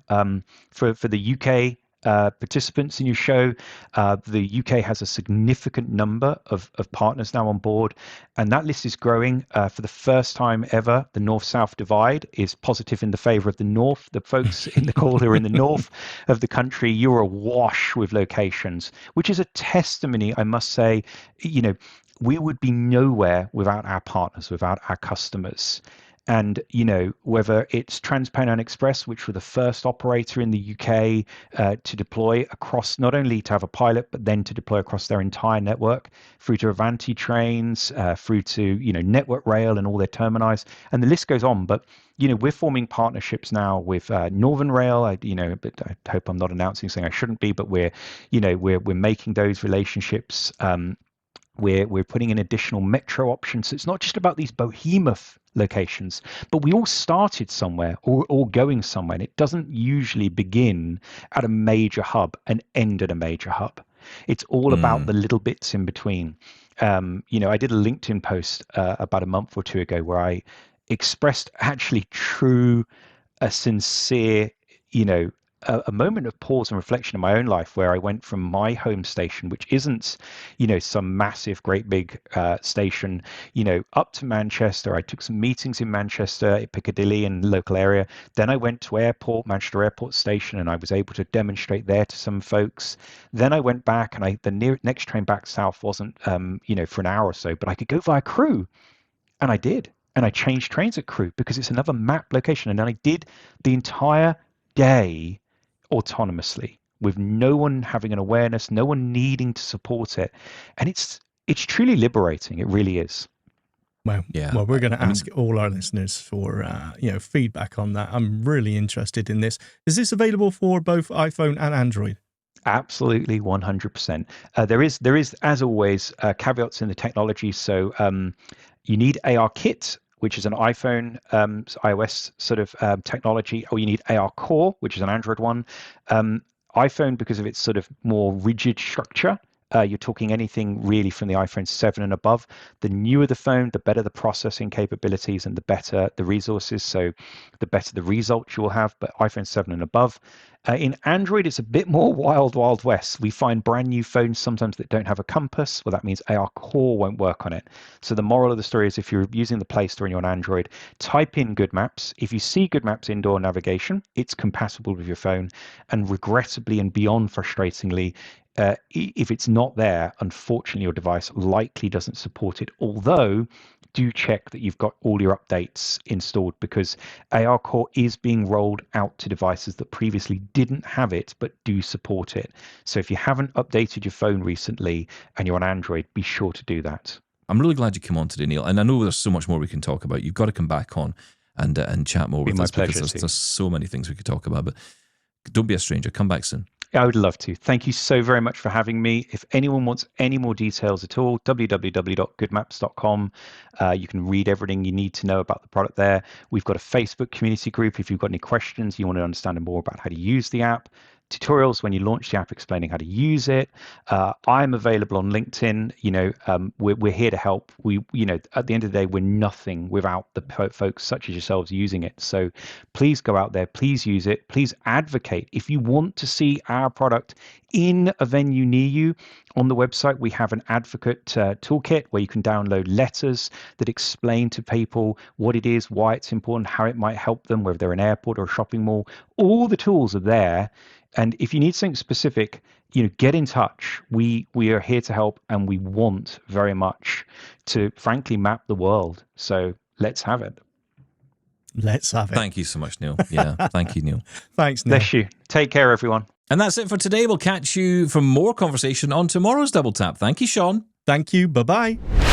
For the UK participants in your show, the UK has a significant number of partners now on board, and that list is growing. For the first time ever, the North-South divide is positive in the favor of the North. The folks in the call who are in the north of the country, you're awash with locations, which is a testimony, I must say. We would be nowhere without our partners, without our customers. And, whether it's Transpennine Express, which were the first operator in the UK to deploy across, not only to have a pilot, but then to deploy across their entire network, through to Avanti trains, through to, Network Rail and all their termini. And the list goes on. But, we're forming partnerships now with Northern Rail. But I hope I'm not announcing something I shouldn't be, but we're making those relationships. We're putting in additional metro options. So it's not just about these behemoth locations, but we all started somewhere or going somewhere. And it doesn't usually begin at a major hub and end at a major hub. It's all about the little bits in between. I did a LinkedIn post about a month or two ago where I expressed actually a sincere, a moment of pause and reflection in my own life where I went from my home station, which isn't, some massive, great big station, up to Manchester. I took some meetings in Manchester, Piccadilly and local area. Then I went to Manchester Airport Station, and I was able to demonstrate there to some folks. Then I went back, and the next train back south wasn't, for an hour or so, but I could go via Crewe, and I did. And I changed trains at Crewe because it's another map location. And then I did the entire day autonomously with no one having an awareness, no one needing to support it. And it's truly liberating. It really is. Well, we're going to ask all our listeners for feedback on that. I'm really interested in this. Is this available for both iPhone and Android? Absolutely, 100%. There is, as always, caveats in the technology. So you need ARKit, which is an iPhone, iOS sort of technology, or you need AR Core, which is an Android one. iPhone, because of its sort of more rigid structure, you're talking anything really from the iPhone 7 and above. The newer the phone, the better the processing capabilities and the better the resources. So the better the results you will have, but iPhone 7 and above. In Android, it's a bit more wild west. We find brand new phones sometimes that don't have a compass. Well, that means AR Core won't work on it. So the moral of the story is if you're using the Play Store and you're on Android, type in Goodmaps. If you see Goodmaps indoor navigation, it's compatible with your phone. And regrettably and beyond frustratingly, if it's not there, unfortunately, your device likely doesn't support it. Although, do check that you've got all your updates installed, because AR Core is being rolled out to devices that previously didn't have it but do support it. So if you haven't updated your phone recently and you're on Android, be sure to do that. I'm really glad you came on today, Neil. And I know there's so much more we can talk about. You've got to come back on and chat more with us, because there's so many things we could talk about. But don't be a stranger. Come back soon. I would love to. Thank you so very much for having me. If anyone wants any more details at all, www.goodmaps.com. You can read everything you need to know about the product there. We've got a Facebook community group. If you've got any questions, you want to understand more about how to use the app, tutorials when you launch the app explaining how to use it. I'm available on LinkedIn. We're here to help. At the end of the day, we're nothing without the folks such as yourselves using it. So please go out there, please use it, please advocate. If you want to see our product in a venue near you, on the website we have an advocate toolkit where you can download letters that explain to people what it is, why it's important, how it might help them, whether they're an airport or a shopping mall. All the tools are there. And if you need something specific, get in touch. We are here to help, and we want very much to, frankly, map the world. So let's have it. Let's have it. Thank you so much, Neil. Yeah, thank you, Neil. Thanks, Neil. Bless you. Take care, everyone. And that's it for today. We'll catch you for more conversation on tomorrow's Double Tap. Thank you, Shaun. Thank you. Bye-bye.